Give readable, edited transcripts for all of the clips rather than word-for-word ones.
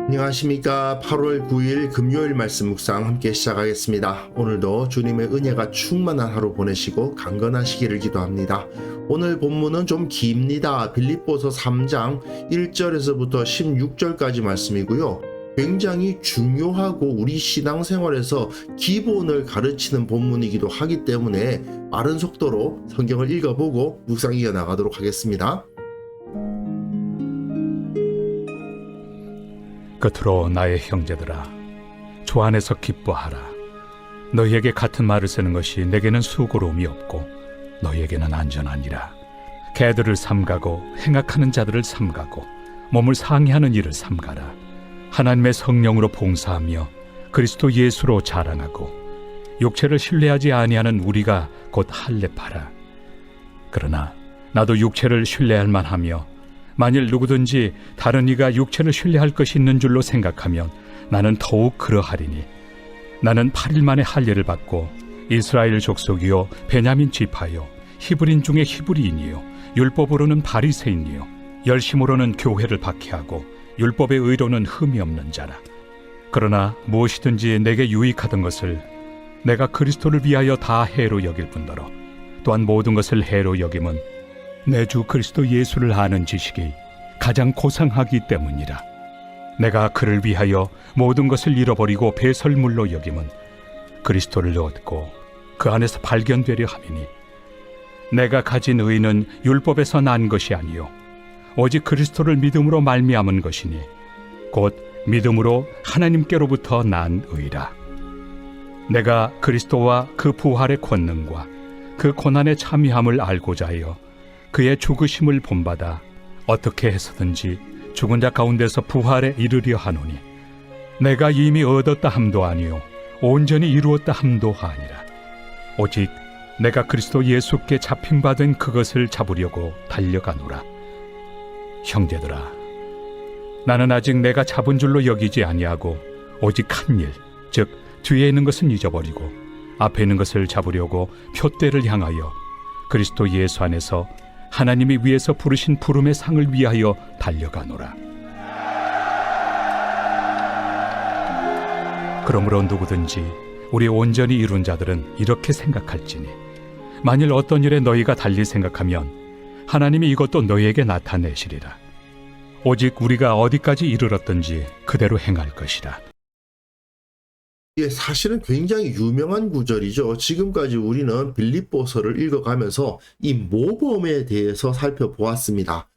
안녕하십니까. 8월 9일 금요일 말씀 묵상 함께 시작하겠습니다. 오늘도 주님의 은혜가 충만한 하루 보내시고 강건하시기를 기도합니다. 오늘 본문은 좀 깁니다. 빌립보서 3장 1절에서부터 16절까지 말씀이고요. 굉장히 중요하고 우리 신앙생활에서 기본을 가르치는 본문이기도 하기 때문에 빠른 속도로 성경을 읽어보고 묵상 이어나가도록 하겠습니다. 끝으로 나의 형제들아, 주 안에서 기뻐하라. 너희에게 같은 말을 쓰는 것이 내게는 수고로움이 없고 너희에게는 안전하니라. 개들을 삼가고 행악하는 자들을 삼가고 몸을 상해하는 일을 삼가라. 하나님의 성령으로 봉사하며 그리스도 예수로 자랑하고 육체를 신뢰하지 아니하는 우리가 곧 할례파라. 그러나 나도 육체를 신뢰할 만하며 만일 누구든지 다른 이가 육체를 신뢰할 것이 있는 줄로 생각하면 나는 더욱 그러하리니, 나는 8일 만에 할례를 받고 이스라엘 족속이요 베냐민 지파요 히브리인 중에 히브리인이요 율법으로는 바리새인이요 열심으로는 교회를 박해하고 율법의 의로는 흠이 없는 자라. 그러나 무엇이든지 내게 유익하던 것을 내가 그리스도를 위하여 다 해로 여길 뿐더러 또한 모든 것을 해로 여김은 내 주 그리스도 예수를 아는 지식이 가장 고상하기 때문이라. 내가 그를 위하여 모든 것을 잃어버리고 배설물로 여김은 그리스도를 얻고 그 안에서 발견되려 함이니, 내가 가진 의는 율법에서 난 것이 아니요 오직 그리스도를 믿음으로 말미암은 것이니 곧 믿음으로 하나님께로부터 난 의라. 내가 그리스도와 그 부활의 권능과 그 고난의 참여함을 알고자 하여 그의 죽으심을 본받아 어떻게 해서든지 죽은 자 가운데서 부활에 이르려 하노니, 내가 이미 얻었다 함도 아니요 온전히 이루었다 함도 아니라 오직 내가 그리스도 예수께 잡힌받은 그것을 잡으려고 달려가노라. 형제들아, 나는 아직 내가 잡은 줄로 여기지 아니하고 오직 한 일, 즉 뒤에 있는 것은 잊어버리고 앞에 있는 것을 잡으려고 표대를 향하여 그리스도 예수 안에서 하나님이 위에서 부르신 부름의 상을 위하여 달려가노라. 그러므로 누구든지 우리 온전히 이룬 자들은 이렇게 생각할지니, 만일 어떤 일에 너희가 달리 생각하면 하나님이 이것도 너희에게 나타내시리라. 오직 우리가 어디까지 이르렀든지 그대로 행할 것이라. 사실은 굉장히 유명한 구절이죠. 지금까지 우리는 빌립보서를 읽어가면서 이 모범에 대해서 살펴보았습니다.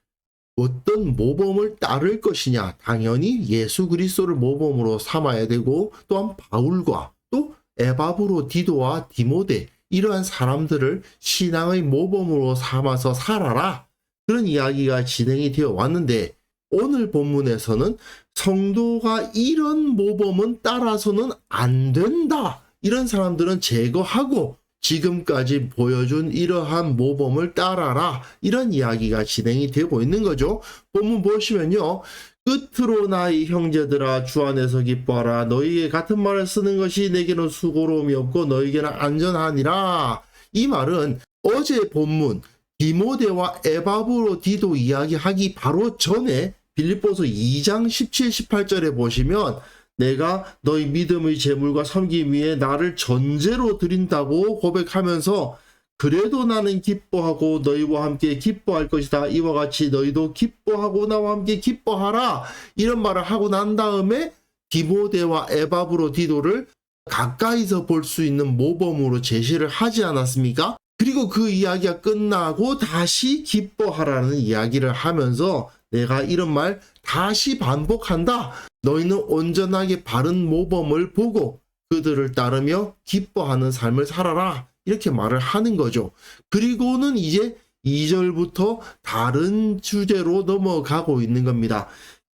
어떤 모범을 따를 것이냐? 당연히 예수 그리스도를 모범으로 삼아야 되고, 또한 바울과 또 에바브로 디도와 디모데, 이러한 사람들을 신앙의 모범으로 삼아서 살아라, 그런 이야기가 진행이 되어 왔는데, 오늘 본문에서는 성도가 이런 모범은 따라서는 안 된다, 이런 사람들은 제거하고 지금까지 보여준 이러한 모범을 따라라, 이런 이야기가 진행이 되고 있는 거죠. 본문 보시면요, 끝으로 나의 형제들아, 주 안에서 기뻐하라. 너희에게 같은 말을 쓰는 것이 내게는 수고로움이 없고 너희에게는 안전하니라. 이 말은 어제 본문 디모데와 에바브로 디도 이야기하기 바로 전에 빌립보서 2장 17, 18절에 보시면, 내가 너희 믿음의 제물과 섬김 위에 나를 전제로 드린다고 고백하면서, 그래도 나는 기뻐하고 너희와 함께 기뻐할 것이다. 이와 같이 너희도 기뻐하고 나와 함께 기뻐하라. 이런 말을 하고 난 다음에 디모데와 에바브로 디도를 가까이서 볼 수 있는 모범으로 제시를 하지 않았습니까? 그리고 그 이야기가 끝나고 다시 기뻐하라는 이야기를 하면서, 내가 이런 말 다시 반복한다. 너희는 온전하게 바른 모범을 보고 그들을 따르며 기뻐하는 삶을 살아라. 이렇게 말을 하는 거죠. 그리고는 이제 2절부터 다른 주제로 넘어가고 있는 겁니다.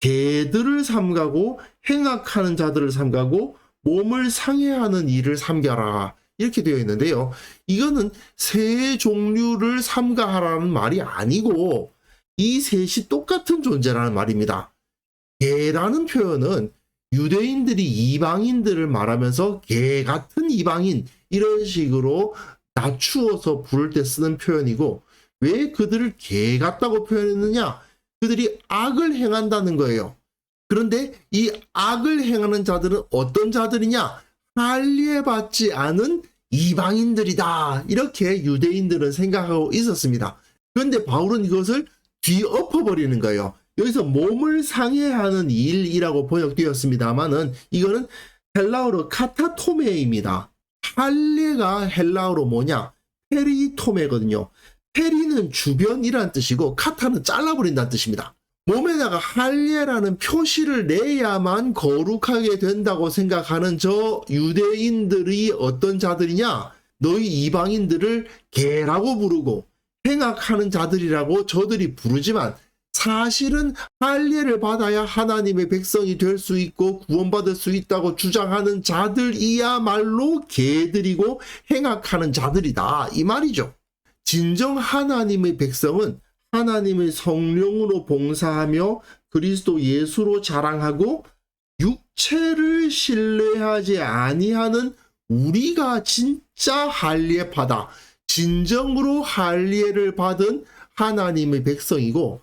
개들을 삼가고 행악하는 자들을 삼가고 몸을 상해하는 일을 삼가라, 이렇게 되어 있는데요. 이거는 세 종류를 삼가하라는 말이 아니고 이 셋이 똑같은 존재라는 말입니다. 개라는 표현은 유대인들이 이방인들을 말하면서 개 같은 이방인, 이런 식으로 낮추어서 부를 때 쓰는 표현이고, 왜 그들을 개 같다고 표현했느냐? 그들이 악을 행한다는 거예요. 그런데 이 악을 행하는 자들은 어떤 자들이냐? 할례받지 않은 이방인들이다. 이렇게 유대인들은 생각하고 있었습니다. 그런데 바울은 이것을 뒤엎어버리는 거예요. 여기서 몸을 상해하는 일이라고 번역되었습니다만은 이거는 헬라어로 카타토메입니다. 할례가 헬라어로 뭐냐? 페리토메거든요. 페리는 주변이란 뜻이고 카타는 잘라버린다는 뜻입니다. 몸에다가 할례라는 표시를 내야만 거룩하게 된다고 생각하는 저 유대인들이 어떤 자들이냐? 너희 이방인들을 개라고 부르고 행악하는 자들이라고 저들이 부르지만 사실은 할례를 받아야 하나님의 백성이 될 수 있고 구원받을 수 있다고 주장하는 자들이야말로 개들이고 행악하는 자들이다. 이 말이죠. 진정 하나님의 백성은 하나님의 성령으로 봉사하며 그리스도 예수로 자랑하고 육체를 신뢰하지 아니하는 우리가 진짜 할례 받아 진정으로 할례를 받은 하나님의 백성이고,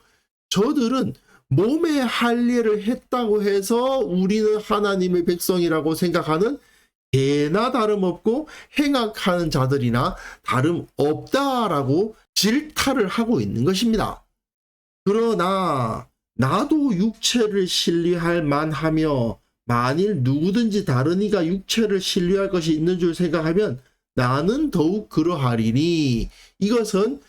저들은 몸에 할례를 했다고 해서 우리는 하나님의 백성이라고 생각하는 개나 다름없고 행악하는 자들이나 다름없다라고 질타를 하고 있는 것입니다. 그러나 나도 육체를 신뢰할 만하며 만일 누구든지 다른 이가 육체를 신뢰할 것이 있는 줄 생각하면 나는 더욱 그러하리니, 이것은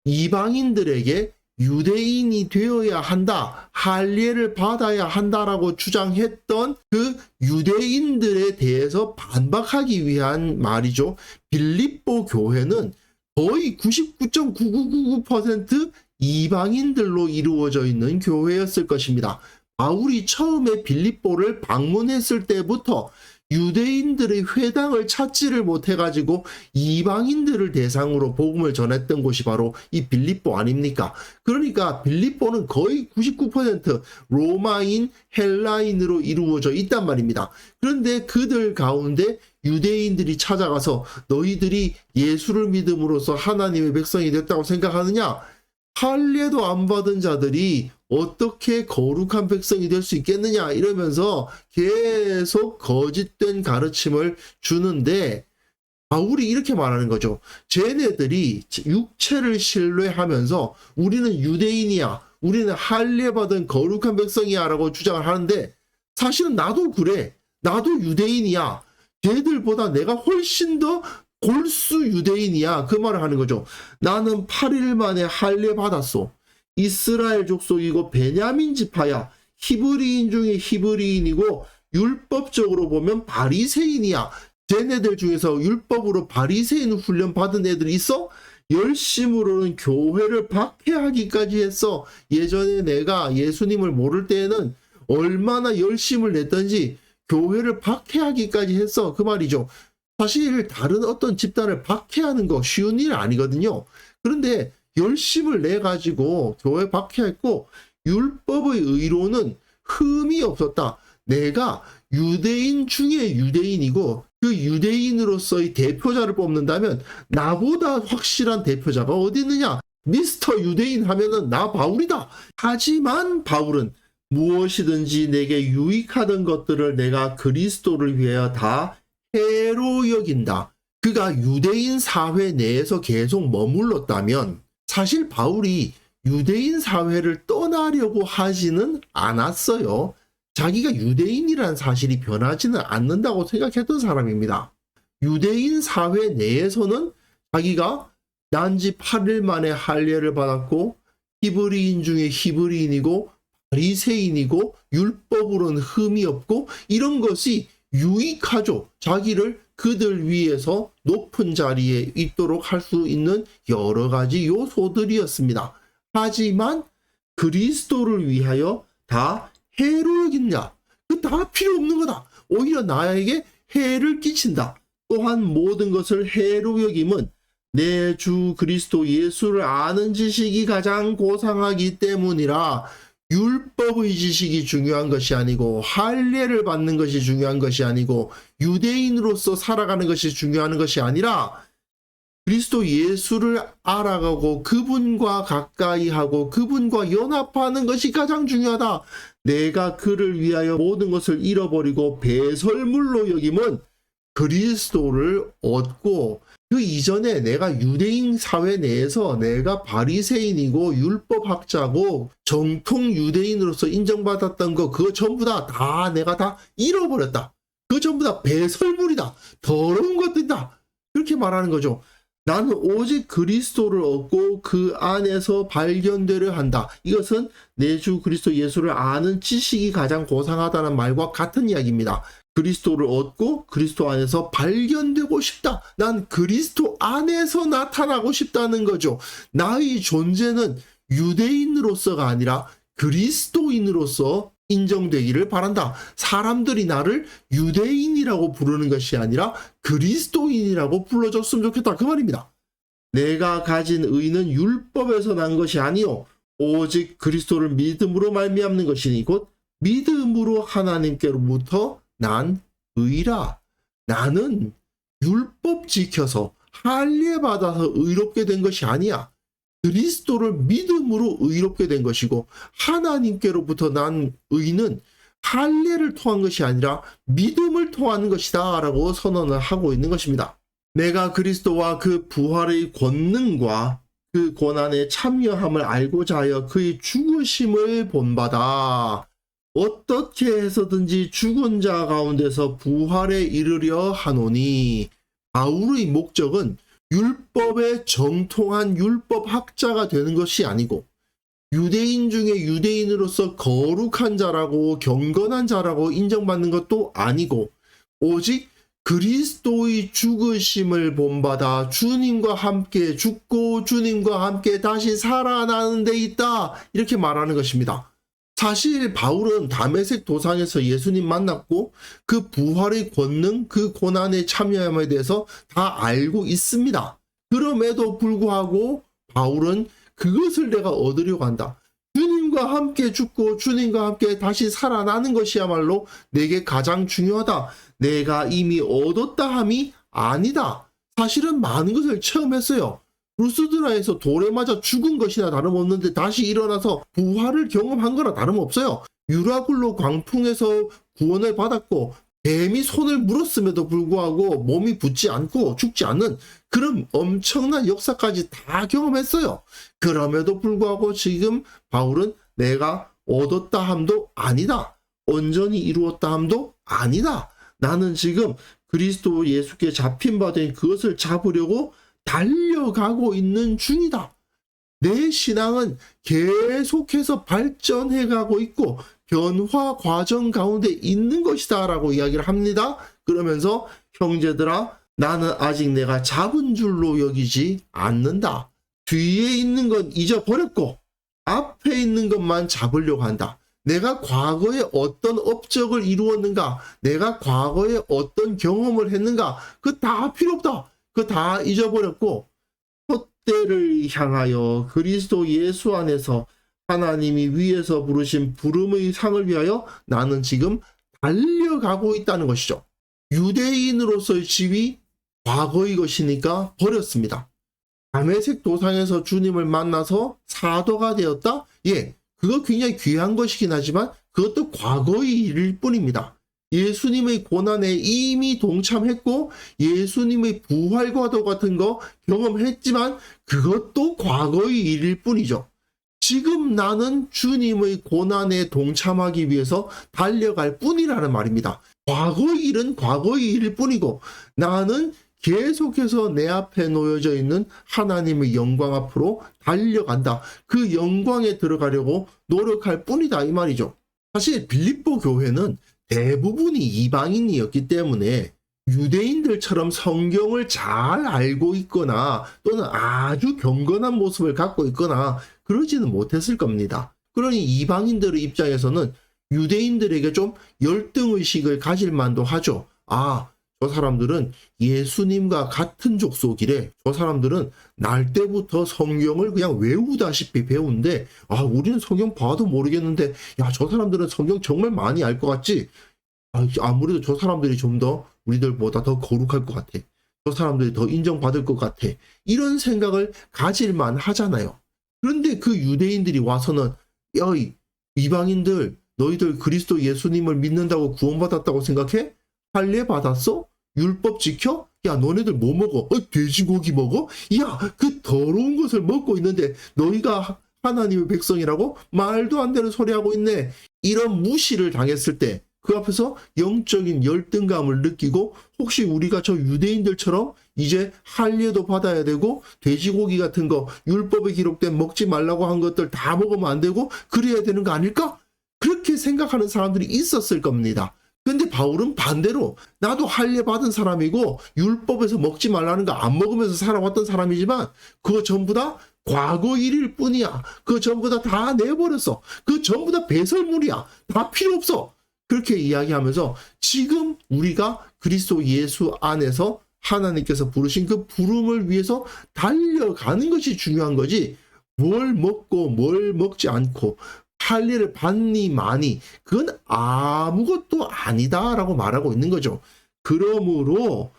이방인들에게 유대인이 되어야 한다, 할례를 받아야 한다라고 주장했던 그 유대인들에 대해서 반박하기 위한 말이죠. 빌립보 교회는 거의 99.9999% 이방인들로 이루어져 있는 교회였을 것입니다. 바울이 처음에 빌립보를 방문했을 때부터 유대인들의 회당을 찾지를 못해가지고 이방인들을 대상으로 복음을 전했던 곳이 바로 이 빌립보 아닙니까? 그러니까 빌립보는 거의 99% 로마인, 헬라인으로 이루어져 있단 말입니다. 그런데 그들 가운데 유대인들이 찾아가서 너희들이 예수를 믿음으로써 하나님의 백성이 됐다고 생각하느냐? 할례도 안 받은 자들이 어떻게 거룩한 백성이 될 수 있겠느냐 이러면서 계속 거짓된 가르침을 주는데, 바울이 이렇게 말하는 거죠. 쟤네들이 육체를 신뢰하면서 우리는 유대인이야, 우리는 할례 받은 거룩한 백성이야 라고 주장을 하는데, 사실은 나도 그래, 나도 유대인이야, 쟤들보다 내가 훨씬 더 골수 유대인이야, 그 말을 하는 거죠. 나는 8일 만에 할례 받았어. 이스라엘 족속이고 베냐민 지파야. 히브리인 중에 히브리인이고 율법적으로 보면 바리새인이야. 쟤네들 중에서 율법으로 바리새인 훈련 받은 애들이 있어? 열심으로는 교회를 박해하기까지 했어. 예전에 내가 예수님을 모를 때에는 얼마나 열심을 냈던지 교회를 박해하기까지 했어, 그 말이죠. 사실 다른 어떤 집단을 박해하는 거 쉬운 일 아니거든요. 그런데 열심을 내가지고 교회 박해했고, 율법의 의로는 흠이 없었다. 내가 유대인 중에 유대인이고 그 유대인으로서의 대표자를 뽑는다면 나보다 확실한 대표자가 어디 있느냐? 미스터 유대인 하면은 나 바울이다. 하지만 바울은 무엇이든지 내게 유익하던 것들을 내가 그리스도를 위하여 다 해로 여긴다. 그가 유대인 사회 내에서 계속 머물렀다면 사실 바울이 유대인 사회를 떠나려고 하지는 않았어요. 자기가 유대인이라는 사실이 변하지는 않는다고 생각했던 사람입니다. 유대인 사회 내에서는 자기가 난지 8일 만에 할례를 받았고 히브리인 중에 히브리인이고 바리새인이고 율법으로는 흠이 없고 이런 것이 유익하죠. 자기를 그들 위에서 높은 자리에 있도록 할 수 있는 여러 가지 요소들이었습니다. 하지만 그리스도를 위하여 다 해로 여긴다. 그 다 필요 없는 거다. 오히려 나에게 해를 끼친다. 또한 모든 것을 해로 여김은 내 주 그리스도 예수를 아는 지식이 가장 고상하기 때문이라. 율법의 지식이 중요한 것이 아니고 할례를 받는 것이 중요한 것이 아니고 유대인으로서 살아가는 것이 중요한 것이 아니라 그리스도 예수를 알아가고 그분과 가까이 하고 그분과 연합하는 것이 가장 중요하다. 내가 그를 위하여 모든 것을 잃어버리고 배설물로 여김은 그리스도를 얻고, 그 이전에 내가 유대인 사회 내에서 내가 바리새인이고 율법학자고 정통 유대인으로서 인정받았던 거, 그거 전부 다 내가 다 잃어버렸다. 그거 전부 다 배설물이다. 더러운 것들이다. 그렇게 말하는 거죠. 나는 오직 그리스도를 얻고 그 안에서 발견되려 한다. 이것은 내 주 그리스도 예수를 아는 지식이 가장 고상하다는 말과 같은 이야기입니다. 그리스도를 얻고 그리스도 안에서 발견되고 싶다. 난 그리스도 안에서 나타나고 싶다는 거죠. 나의 존재는 유대인으로서가 아니라 그리스도인으로서 인정되기를 바란다. 사람들이 나를 유대인이라고 부르는 것이 아니라 그리스도인이라고 불러줬으면 좋겠다. 그 말입니다. 내가 가진 의는 율법에서 난 것이 아니요 오직 그리스도를 믿음으로 말미암는 것이니 곧 믿음으로 하나님께로부터 난 의라. 나는 율법 지켜서 할례 받아서 의롭게 된 것이 아니야. 그리스도를 믿음으로 의롭게 된 것이고, 하나님께로부터 난 의는 할례를 통한 것이 아니라 믿음을 통한 것이다 라고 선언을 하고 있는 것입니다. 내가 그리스도와 그 부활의 권능과 그 고난에 참여함을 알고자 하여 그의 죽으심을 본받아 어떻게 해서든지 죽은 자 가운데서 부활에 이르려 하노니. 바울의 목적은 율법에 정통한 율법학자가 되는 것이 아니고 유대인 중에 유대인으로서 거룩한 자라고 경건한 자라고 인정받는 것도 아니고 오직 그리스도의 죽으심을 본받아 주님과 함께 죽고 주님과 함께 다시 살아나는 데 있다. 이렇게 말하는 것입니다. 사실 바울은 다메섹 도상에서 예수님 만났고 그 부활의 권능, 그 고난에 참여함에 대해서 다 알고 있습니다. 그럼에도 불구하고 바울은 그것을 내가 얻으려고 한다. 주님과 함께 죽고 주님과 함께 다시 살아나는 것이야말로 내게 가장 중요하다. 내가 이미 얻었다 함이 아니다. 사실은 많은 것을 체험했어요. 루스드라에서 돌에 맞아 죽은 것이나 다름없는데 다시 일어나서 부활을 경험한 거나 다름없어요. 유라굴로 광풍에서 구원을 받았고 뱀이 손을 물었음에도 불구하고 몸이 붓지 않고 죽지 않는 그런 엄청난 역사까지 다 경험했어요. 그럼에도 불구하고 지금 바울은 내가 얻었다 함도 아니다. 온전히 이루었다 함도 아니다. 나는 지금 그리스도 예수께 잡힌 바 된 그것을 잡으려고 달려가고 있는 중이다. 내 신앙은 계속해서 발전해가고 있고 변화 과정 가운데 있는 것이다 라고 이야기를 합니다. 그러면서 형제들아 나는 아직 내가 잡은 줄로 여기지 않는다. 뒤에 있는 건 잊어버렸고 앞에 있는 것만 잡으려고 한다. 내가 과거에 어떤 업적을 이루었는가, 내가 과거에 어떤 경험을 했는가, 그거 다 필요 없다. 그거 다 잊어버렸고 헛되를 향하여 그리스도 예수 안에서 하나님이 위에서 부르신 부름의 상을 위하여 나는 지금 달려가고 있다는 것이죠. 유대인으로서의 지위 과거의 것이니까 버렸습니다. 다메섹 도상에서 주님을 만나서 사도가 되었다? 예, 그거 굉장히 귀한 것이긴 하지만 그것도 과거의 일일 뿐입니다. 예수님의 고난에 이미 동참했고 예수님의 부활과도 같은 거 경험했지만 그것도 과거의 일일 뿐이죠. 지금 나는 주님의 고난에 동참하기 위해서 달려갈 뿐이라는 말입니다. 과거의 일은 과거의 일일 뿐이고 나는 계속해서 내 앞에 놓여져 있는 하나님의 영광 앞으로 달려간다. 그 영광에 들어가려고 노력할 뿐이다 이 말이죠. 사실 빌립보 교회는 대부분이 이방인이었기 때문에 유대인들처럼 성경을 잘 알고 있거나 또는 아주 경건한 모습을 갖고 있거나 그러지는 못했을 겁니다. 그러니 이방인들의 입장에서는 유대인들에게 좀 열등의식을 가질 만도 하죠. 아, 저 사람들은 예수님과 같은 족속이래. 저 사람들은 날 때부터 성경을 그냥 외우다시피 배운데 우리는 성경 봐도 모르겠는데 저 사람들은 성경 정말 많이 알 것 같지? 아무래도 저 사람들이 좀 더 우리들보다 더 거룩할 것 같아. 저 사람들이 더 인정받을 것 같아. 이런 생각을 가질만 하잖아요. 그런데 그 유대인들이 와서는 이방인들 너희들 그리스도 예수님을 믿는다고 구원받았다고 생각해? 할례 받았어? 율법 지켜? 야, 너네들 뭐 먹어? 돼지고기 먹어? 야, 그 더러운 것을 먹고 있는데 너희가 하나님의 백성이라고? 말도 안 되는 소리 하고 있네. 이런 무시를 당했을 때 그 앞에서 영적인 열등감을 느끼고, 혹시 우리가 저 유대인들처럼 이제 할례도 받아야 되고 돼지고기 같은 거 율법에 기록된 먹지 말라고 한 것들 다 먹으면 안 되고 그래야 되는 거 아닐까? 그렇게 생각하는 사람들이 있었을 겁니다. 근데 바울은 반대로, 나도 할례 받은 사람이고 율법에서 먹지 말라는 거 안 먹으면서 살아왔던 사람이지만 그거 전부 다 과거 일일 뿐이야. 그거 전부 다 내버렸어. 그거 전부 다 배설물이야. 다 필요 없어. 그렇게 이야기하면서 지금 우리가 그리스도 예수 안에서 하나님께서 부르신 그 부름을 위해서 달려가는 것이 중요한 거지, 뭘 먹고 뭘 먹지 않고 할례를 받니 마니 그건 아무것도 아니다라고 말하고 있는 거죠. 그러므로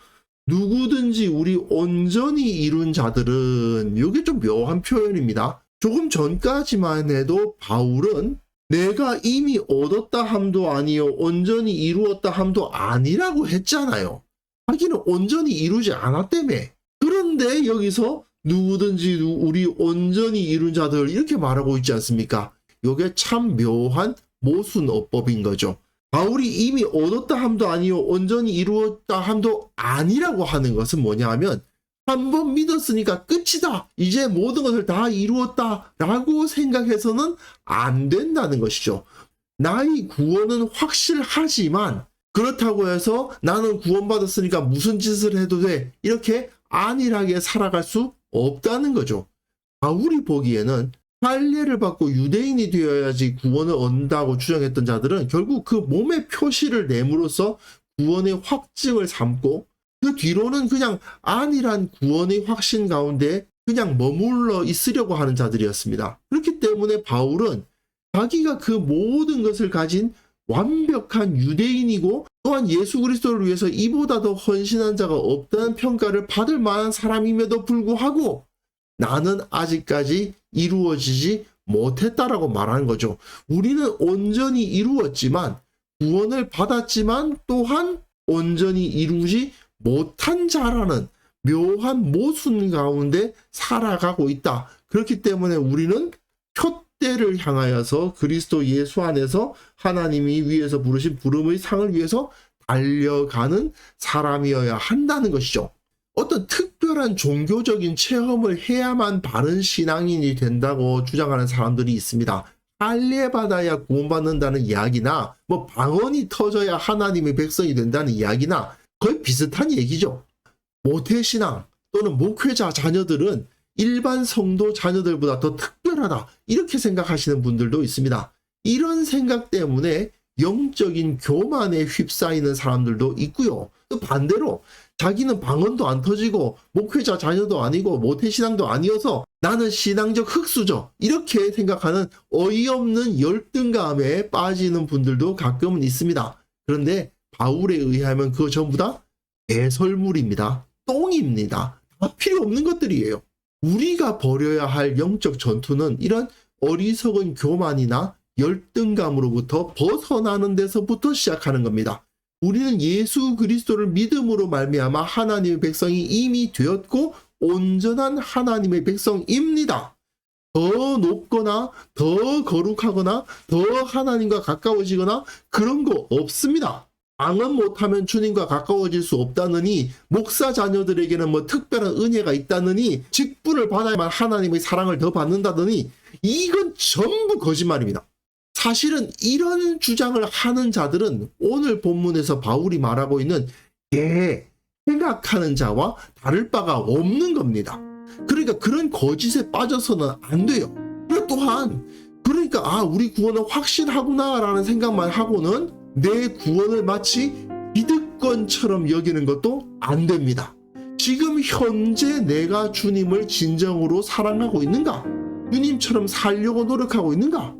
누구든지 우리 온전히 이룬 자들은, 이게 좀 묘한 표현입니다. 조금 전까지만 해도 바울은 내가 이미 얻었다 함도 아니요 온전히 이루었다 함도 아니라고 했잖아요. 자기는 온전히 이루지 않았다며. 그런데 여기서 누구든지 우리 온전히 이룬 자들 이렇게 말하고 있지 않습니까? 이게 참 묘한 모순어법인 거죠. 바울이 이미 얻었다 함도 아니요 온전히 이루었다 함도 아니라고 하는 것은 뭐냐 하면, 한번 믿었으니까 끝이다, 이제 모든 것을 다 이루었다 라고 생각해서는 안 된다는 것이죠. 나의 구원은 확실하지만 그렇다고 해서 나는 구원받았으니까 무슨 짓을 해도 돼, 이렇게 안일하게 살아갈 수 없다는 거죠. 바울이 보기에는 할례를 받고 유대인이 되어야지 구원을 얻는다고 주장했던 자들은 결국 그 몸의 표시를 내므로써 구원의 확증을 삼고, 그 뒤로는 그냥 안일한 구원의 확신 가운데 그냥 머물러 있으려고 하는 자들이었습니다. 그렇기 때문에 바울은 자기가 그 모든 것을 가진 완벽한 유대인이고 또한 예수 그리스도를 위해서 이보다 더 헌신한 자가 없다는 평가를 받을 만한 사람임에도 불구하고 나는 아직까지 이루어지지 못했다라고 말하는 거죠. 우리는 온전히 이루었지만, 구원을 받았지만 또한 온전히 이루지 못한 자라는 묘한 모순 가운데 살아가고 있다. 그렇기 때문에 우리는 표대를 향하여서 그리스도 예수 안에서 하나님이 위에서 부르신 부름의 상을 위해서 달려가는 사람이어야 한다는 것이죠. 어떤 특별한 종교적인 체험을 해야만 바른 신앙인이 된다고 주장하는 사람들이 있습니다. 할례 받아야 구원받는다는 이야기나 방언이 터져야 하나님의 백성이 된다는 이야기나 거의 비슷한 얘기죠. 모태신앙 또는 목회자 자녀들은 일반 성도 자녀들보다 더 특별하다, 이렇게 생각하시는 분들도 있습니다. 이런 생각 때문에 영적인 교만에 휩싸이는 사람들도 있고요. 또 반대로 자기는 방언도 안 터지고 목회자 자녀도 아니고 모태신앙도 아니어서 나는 신앙적 흑수저, 이렇게 생각하는 어이없는 열등감에 빠지는 분들도 가끔은 있습니다. 그런데 바울에 의하면 그거 전부 다 배설물입니다. 똥입니다. 다 필요 없는 것들이에요. 우리가 벌여야 할 영적 전투는 이런 어리석은 교만이나 열등감으로부터 벗어나는 데서부터 시작하는 겁니다. 우리는 예수 그리스도를 믿음으로 말미암아 하나님의 백성이 이미 되었고 온전한 하나님의 백성입니다. 더 높거나 더 거룩하거나 더 하나님과 가까워지거나 그런 거 없습니다. 방언 못하면 주님과 가까워질 수 없다느니, 목사 자녀들에게는 특별한 은혜가 있다느니, 직분을 받아야만 하나님의 사랑을 더 받는다더니, 이건 전부 거짓말입니다. 사실은 이런 주장을 하는 자들은 오늘 본문에서 바울이 말하고 있는 생각하는 자와 다를 바가 없는 겁니다. 그러니까 그런 거짓에 빠져서는 안 돼요. 그리고 또한 우리 구원은 확실하구나 라는 생각만 하고는 내 구원을 마치 기득권처럼 여기는 것도 안 됩니다. 지금 현재 내가 주님을 진정으로 사랑하고 있는가? 주님처럼 살려고 노력하고 있는가?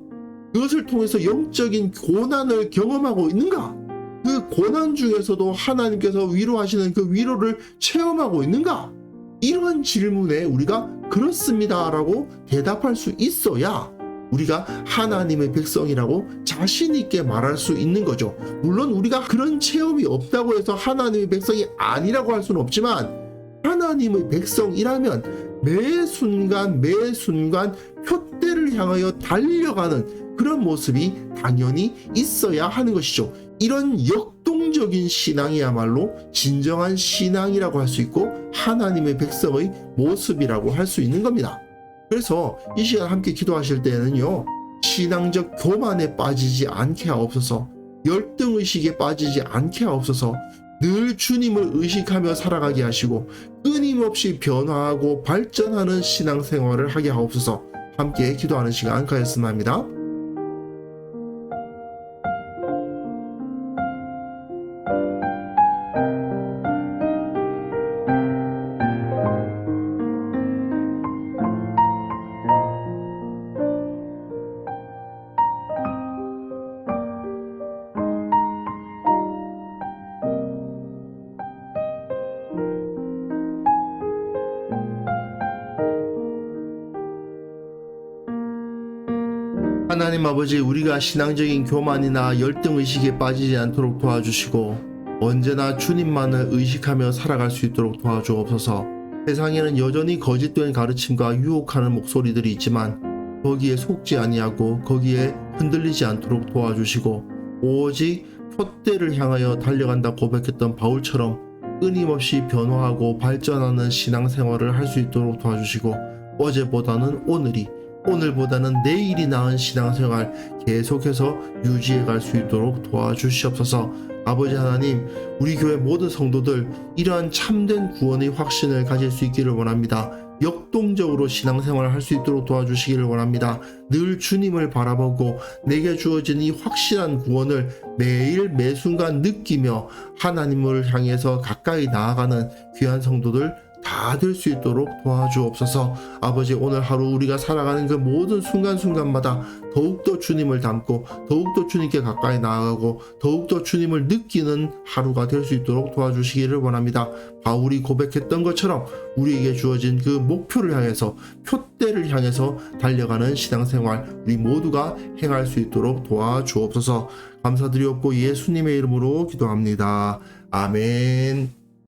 그것을 통해서 영적인 고난을 경험하고 있는가? 그 고난 중에서도 하나님께서 위로하시는 그 위로를 체험하고 있는가? 이런 질문에 우리가 그렇습니다라고 대답할 수 있어야 우리가 하나님의 백성이라고 자신 있게 말할 수 있는 거죠. 물론 우리가 그런 체험이 없다고 해서 하나님의 백성이 아니라고 할 수는 없지만 하나님의 백성이라면 매 순간 표대를 향하여 달려가는 그런 모습이 당연히 있어야 하는 것이죠. 이런 역동적인 신앙이야말로 진정한 신앙이라고 할 수 있고 하나님의 백성의 모습이라고 할 수 있는 겁니다. 그래서 이 시간 함께 기도하실 때는요, 신앙적 교만에 빠지지 않게 하옵소서, 열등의식에 빠지지 않게 하옵소서, 늘 주님을 의식하며 살아가게 하시고 끊임없이 변화하고 발전하는 신앙생활을 하게 하옵소서. 함께 기도하는 시간 가졌으면 합니다. 하나님 아버지, 우리가 신앙적인 교만이나 열등의식에 빠지지 않도록 도와주시고 언제나 주님만을 의식하며 살아갈 수 있도록 도와주옵소서. 세상에는 여전히 거짓된 가르침과 유혹하는 목소리들이 있지만 거기에 속지 아니하고 거기에 흔들리지 않도록 도와주시고 오직 표대를 향하여 달려간다 고백했던 바울처럼 끊임없이 변화하고 발전하는 신앙생활을 할 수 있도록 도와주시고 어제보다는 오늘보다는 내일이 나은 신앙생활 계속해서 유지해 갈 수 있도록 도와주시옵소서. 아버지 하나님, 우리 교회 모든 성도들 이러한 참된 구원의 확신을 가질 수 있기를 원합니다. 역동적으로 신앙생활을 할 수 있도록 도와주시기를 원합니다. 늘 주님을 바라보고 내게 주어진 이 확실한 구원을 매일 매순간 느끼며 하나님을 향해서 가까이 나아가는 귀한 성도들 다 될 수 있도록 도와주옵소서. 아버지, 오늘 하루 우리가 살아가는 그 모든 순간순간마다 더욱더 주님을 닮고 더욱더 주님께 가까이 나아가고 더욱더 주님을 느끼는 하루가 될 수 있도록 도와주시기를 원합니다. 바울이 고백했던 것처럼 우리에게 주어진 그 목표를 향해서, 표대를 향해서 달려가는 신앙생활 우리 모두가 행할 수 있도록 도와주옵소서. 감사드리옵고 예수님의 이름으로 기도합니다. 아멘.